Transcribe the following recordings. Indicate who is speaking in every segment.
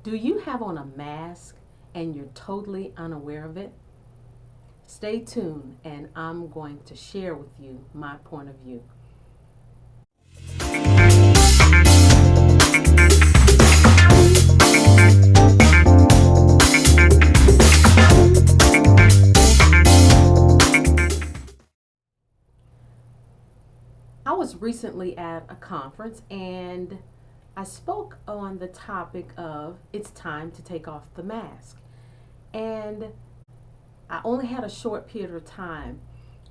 Speaker 1: Do you have on a mask and you're totally unaware of it? Stay tuned and I'm going to share with you my point of view. I was recently at a conference and I spoke on the topic of it's time to take off the mask. And I only had a short period of time,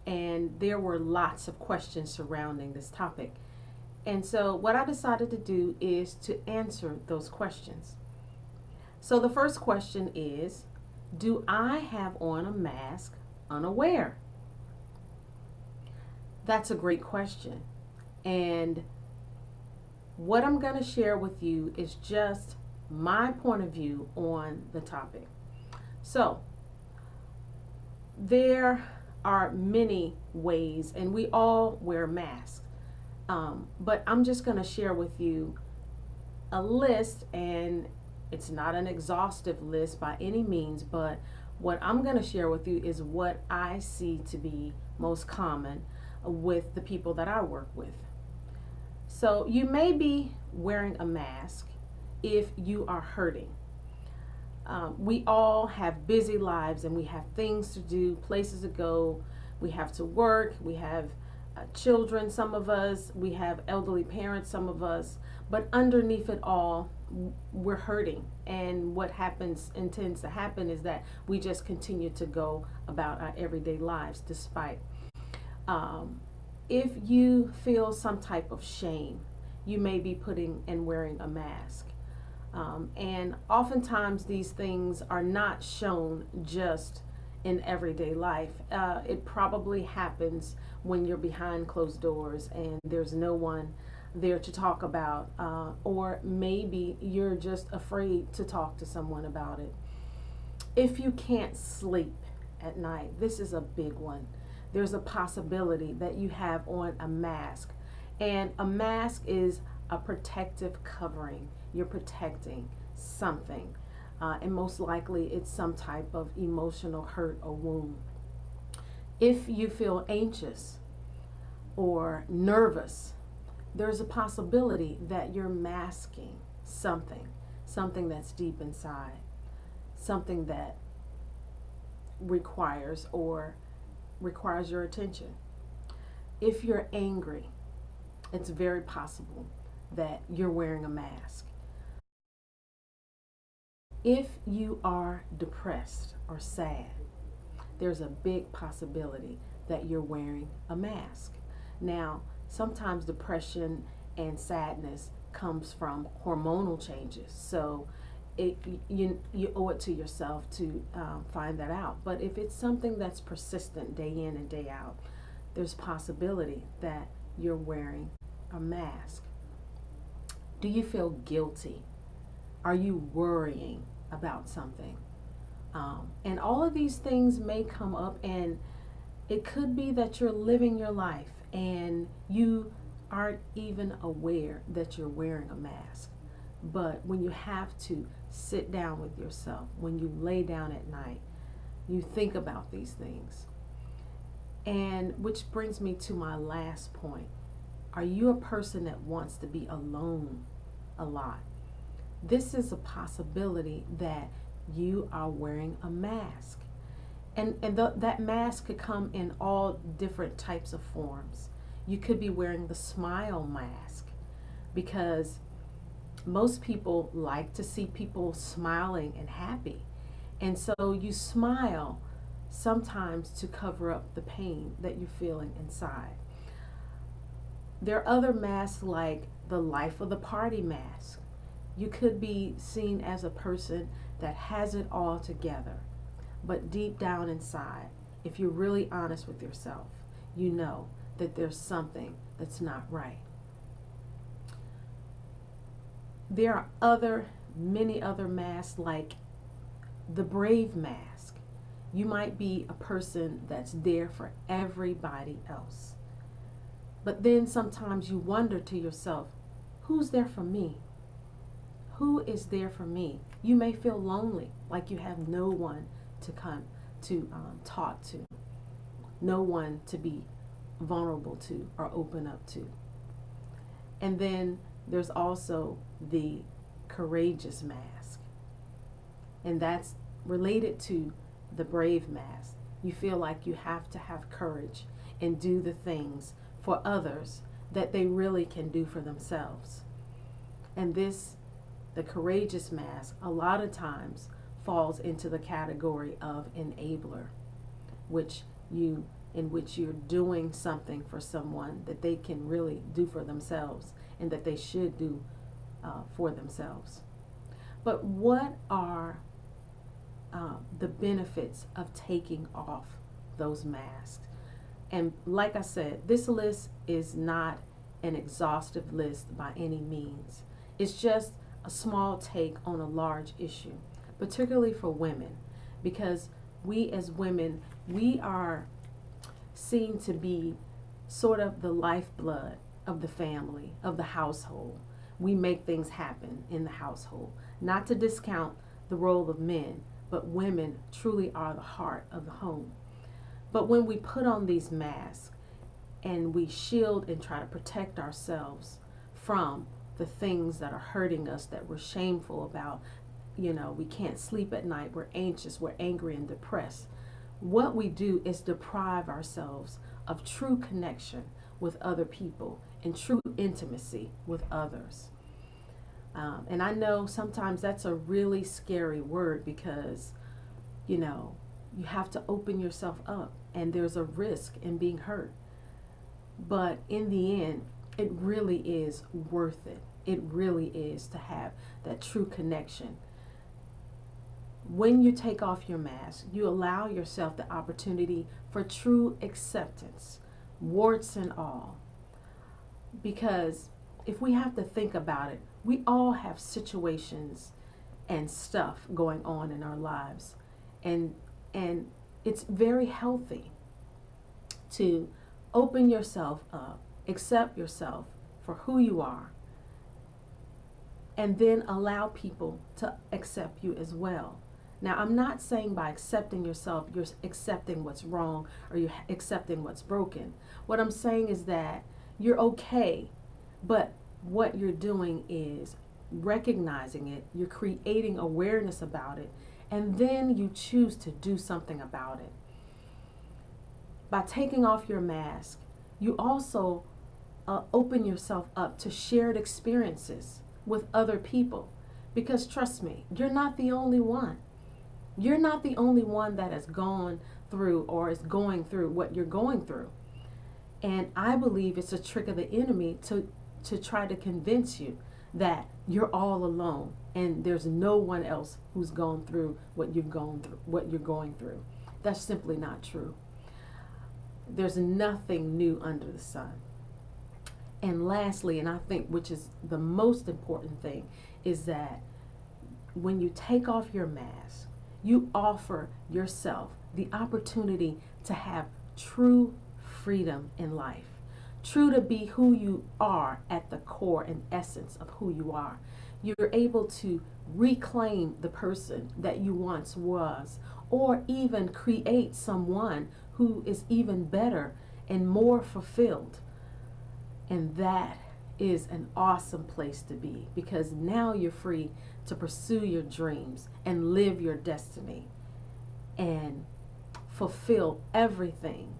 Speaker 1: and there were lots of questions surrounding this topic. And so, what I decided to do is to answer those questions. So, the first question is, do I have on a mask unaware? That's a great question. And what I'm going to share with you is just my point of view on the topic. So, there are many ways, and we all wear masks. But I'm just going to share with you a list, and it's not an exhaustive list by any means, but what I'm going to share with you is what I see to be most common with the people that I work with. So you may be wearing a mask if you are hurting. We all have busy lives and we have things to do, places to go. We have to work. We have children, some of us. We have elderly parents, some of us. But underneath it all, we're hurting. And what happens and tends to happen is that we just continue to go about our everyday lives despite. If you feel some type of shame, you may be putting and wearing a mask. And oftentimes these things are not shown just in everyday life. It probably happens when you're behind closed doors and there's no one there to talk about, or maybe you're just afraid to talk to someone about it. If you can't sleep at night, this is a big one. There's a possibility that you have on a mask, and a mask is a protective covering. You're protecting something, and most likely it's some type of emotional hurt or wound. If you feel anxious or nervous, there's a possibility that you're masking something that's deep inside, something that requires your attention. If you're angry, it's very possible that you're wearing a mask. If you are depressed or sad, there's a big possibility that you're wearing a mask. Now, sometimes depression and sadness comes from hormonal changes, so you owe it to yourself to find that out. But if it's something that's persistent day in and day out, there's possibility that you're wearing a mask. Do you feel guilty? Are you worrying about something? And all of these things may come up, and it could be that you're living your life and you aren't even aware that you're wearing a mask. But when you have to sit down with yourself, when you lay down at night, you think about these things. And which brings me to my last point. Are you a person that wants to be alone a lot? This is a possibility that you are wearing a mask. And that mask could come in all different types of forms. You could be wearing the smile mask because most people like to see people smiling and happy. And so you smile sometimes to cover up the pain that you're feeling inside. There are other masks like the life of the party mask. You could be seen as a person that has it all together, but deep down inside, if you're really honest with yourself, you know that there's something that's not right. There are many other masks like the brave mask. You might be a person that's there for everybody else. But then sometimes you wonder to yourself, who's there for me? Who is there for me? You may feel lonely, like you have no one to come to talk to, no one to be vulnerable to or open up to. And then there's also the courageous mask, and that's related to the brave mask. You feel like you have to have courage and do the things for others that they really can do for themselves. And the courageous mask, a lot of times falls into the category of enabler, in which you're doing something for someone that they can really do for themselves and that they should do for themselves. But what are the benefits of taking off those masks? And like I said, this list is not an exhaustive list by any means. It's just a small take on a large issue, particularly for women, because we as women, we are seen to be sort of the lifeblood of the family, of the household. We make things happen in the household. Not to discount the role of men, but women truly are the heart of the home. But when we put on these masks and we shield and try to protect ourselves from the things that are hurting us, that we're shameful about, we can't sleep at night, we're anxious, we're angry and depressed, what we do is deprive ourselves of true connection with other people and true intimacy with others. And I know sometimes that's a really scary word because, you have to open yourself up and there's a risk in being hurt. But in the end, it really is worth it. It really is to have that true connection. When you take off your mask, you allow yourself the opportunity for true acceptance, warts and all. Because if we have to think about it, we all have situations and stuff going on in our lives. And it's very healthy to open yourself up, accept yourself for who you are, and then allow people to accept you as well. Now, I'm not saying by accepting yourself, you're accepting what's wrong or you're accepting what's broken. What I'm saying is that you're okay, but what you're doing is recognizing it, you're creating awareness about it, and then you choose to do something about it. By taking off your mask, you also open yourself up to shared experiences with other people. Because trust me, you're not the only one. You're not the only one that has gone through or is going through what you're going through. And I believe it's a trick of the enemy to try to convince you that you're all alone and there's no one else who's gone through what you're going through. That's simply not true. There's nothing new under the sun. And lastly, and I think which is the most important thing, is that when you take off your mask, you offer yourself the opportunity to have true freedom in life. True to be who you are at the core and essence of who you are. You're able to reclaim the person that you once was, or even create someone who is even better and more fulfilled. And that is an awesome place to be, because now you're free to pursue your dreams and live your destiny and fulfill everything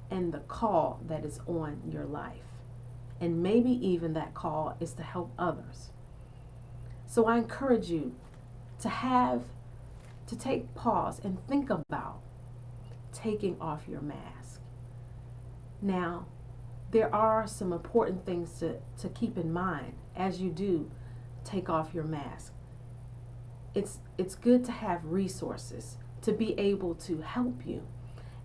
Speaker 1: and the call that is on your life. And maybe even that call is to help others. So I encourage you to take pause and think about taking off your mask. Now, there are some important things to keep in mind as you do take off your mask. It's good to have resources to be able to help you,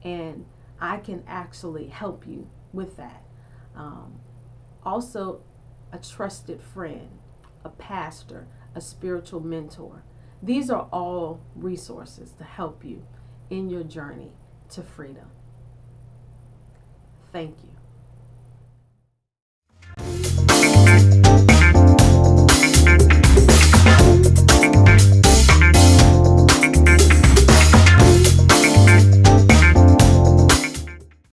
Speaker 1: and I can actually help you with that. Also, a trusted friend, a pastor, a spiritual mentor. These are all resources to help you in your journey to freedom. Thank you.